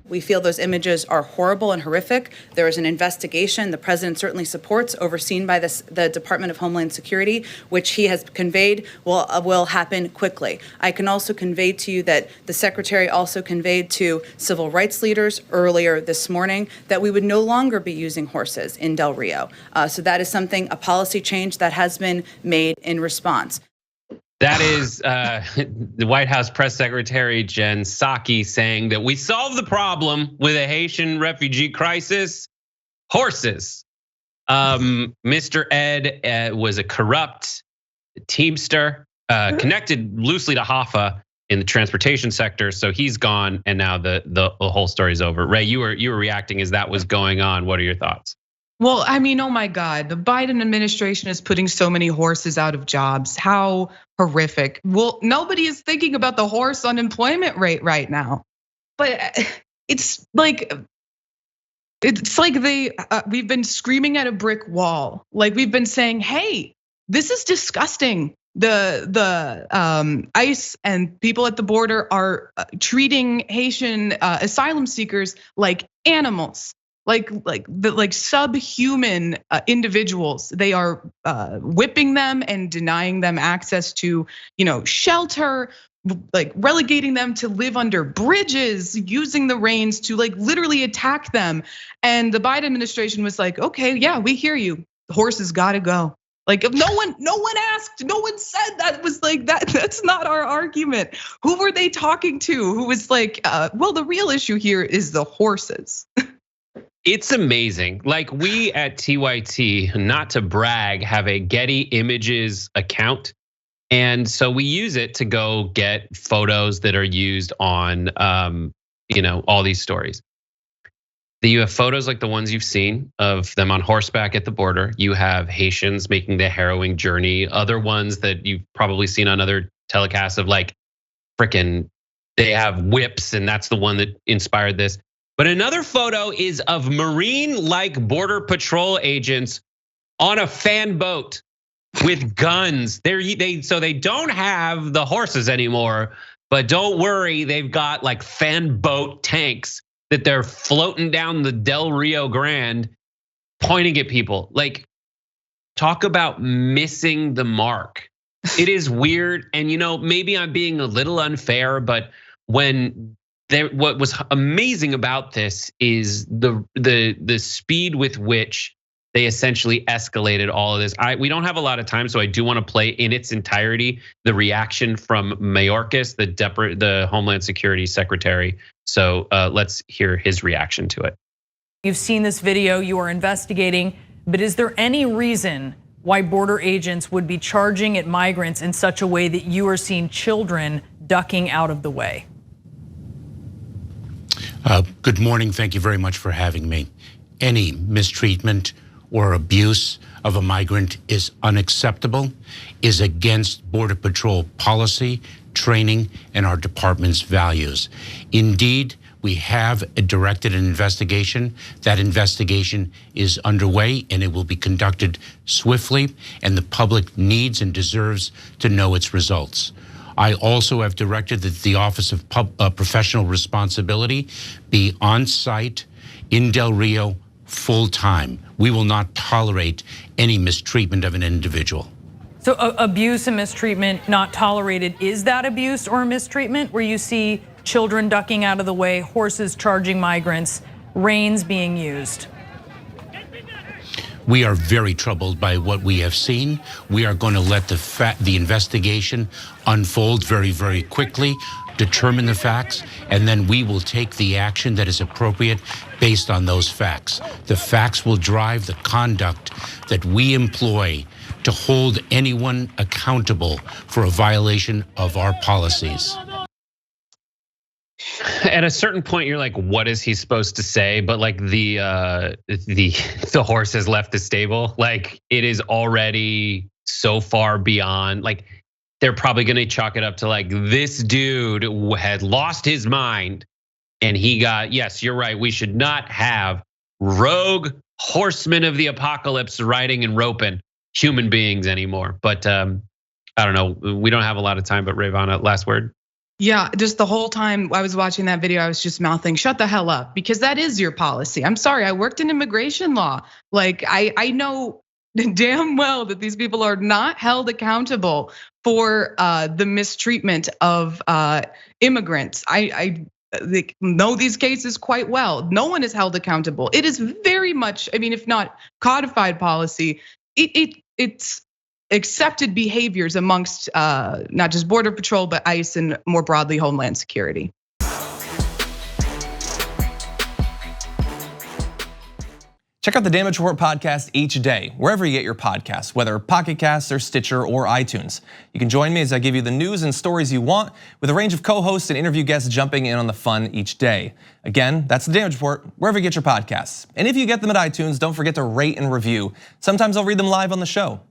We feel those images are horrible and horrific. There is an investigation the president certainly supports, overseen by the Department of Homeland Security, which he has conveyed will happen quickly. I can also convey to you that the secretary also conveyed to civil rights leaders earlier this morning that we would no longer be using horses in Del Rio. So that is something, a policy change that has been made in response. That is the White House press secretary, Jen Psaki, saying that we solved the problem with a Haitian refugee crisis, horses. Mr. Ed was a corrupt teamster, connected loosely to Hoffa in the transportation sector. So he's gone, and now the whole story's over. Ray, you were reacting as that was going on. What are your thoughts? Well, I mean, oh my God, the Biden administration is putting so many horses out of jobs. How horrific. Well, nobody is thinking about the horse unemployment rate right now. But it's like we've been screaming at a brick wall. Like we've been saying, hey, this is disgusting. The ICE and people at the border are treating Haitian asylum seekers like animals. Like subhuman individuals. They are whipping them and denying them access to, shelter, like relegating them to live under bridges, using the reins to like literally attack them. And the Biden administration was like, okay, yeah, we hear you. The horses gotta go. Like if no one asked, no one said that was like that. That's not our argument. Who were they talking to? Who was like, well, the real issue here is the horses. It's amazing. Like we at TYT, not to brag, have a Getty Images account. And so we use it to go get photos that are used on all these stories. You have photos like the ones you've seen of them on horseback at the border. You have Haitians making the harrowing journey. Other ones that you've probably seen on other telecasts of like frickin' they have whips, and that's the one that inspired this. But another photo is of Marine-like Border Patrol agents on a fan boat with guns. So they don't have the horses anymore, but don't worry, they've got like fan boat tanks that they're floating down the Del Rio Grande, pointing at people. Like, talk about missing the mark. It is weird, and maybe I'm being a little unfair, but what was amazing about this is the speed with which they essentially escalated all of this. We don't have a lot of time, so I do want to play in its entirety the reaction from Mayorkas, the Homeland Security Secretary. So let's hear his reaction to it. You've seen this video, you are investigating, but is there any reason why border agents would be charging at migrants in such a way that you are seeing children ducking out of the way? Good morning, thank you very much for having me. Any mistreatment or abuse of a migrant is unacceptable, is against Border Patrol policy, training, and our department's values. Indeed, we have directed an investigation. That investigation is underway and it will be conducted swiftly, and the public needs and deserves to know its results. I also have directed that the Office of Professional Responsibility be on site in Del Rio full time. We will not tolerate any mistreatment of an individual. So abuse and mistreatment not tolerated, is that abuse or mistreatment where you see children ducking out of the way, horses charging migrants, reins being used? We are very troubled by what we have seen. We are going to let the investigation unfold very, very quickly, determine the facts, and then we will take the action that is appropriate based on those facts. The facts will drive the conduct that we employ to hold anyone accountable for a violation of our policies. At a certain point, you're like, what is he supposed to say? But like the horse has left the stable. Like it is already so far beyond. Like they're probably gonna chalk it up to like this dude had lost his mind, and he got. Yes, you're right. We should not have rogue horsemen of the apocalypse riding and roping human beings anymore. But I don't know. We don't have a lot of time. But Rayy Vana, last word. Yeah, just the whole time I was watching that video, I was just mouthing, shut the hell up, because that is your policy. I'm sorry, I worked in immigration law. Like, I know damn well that these people are not held accountable for the mistreatment of immigrants. I know these cases quite well. No one is held accountable. It is very much, I mean, if not codified policy, it's accepted behaviors amongst not just Border Patrol, but ICE and more broadly Homeland Security. Check out the Damage Report podcast each day, wherever you get your podcasts, whether Pocket Casts or Stitcher or iTunes. You can join me as I give you the news and stories you want, with a range of co-hosts and interview guests jumping in on the fun each day. Again, that's the Damage Report, wherever you get your podcasts. And if you get them at iTunes, don't forget to rate and review. Sometimes I'll read them live on the show.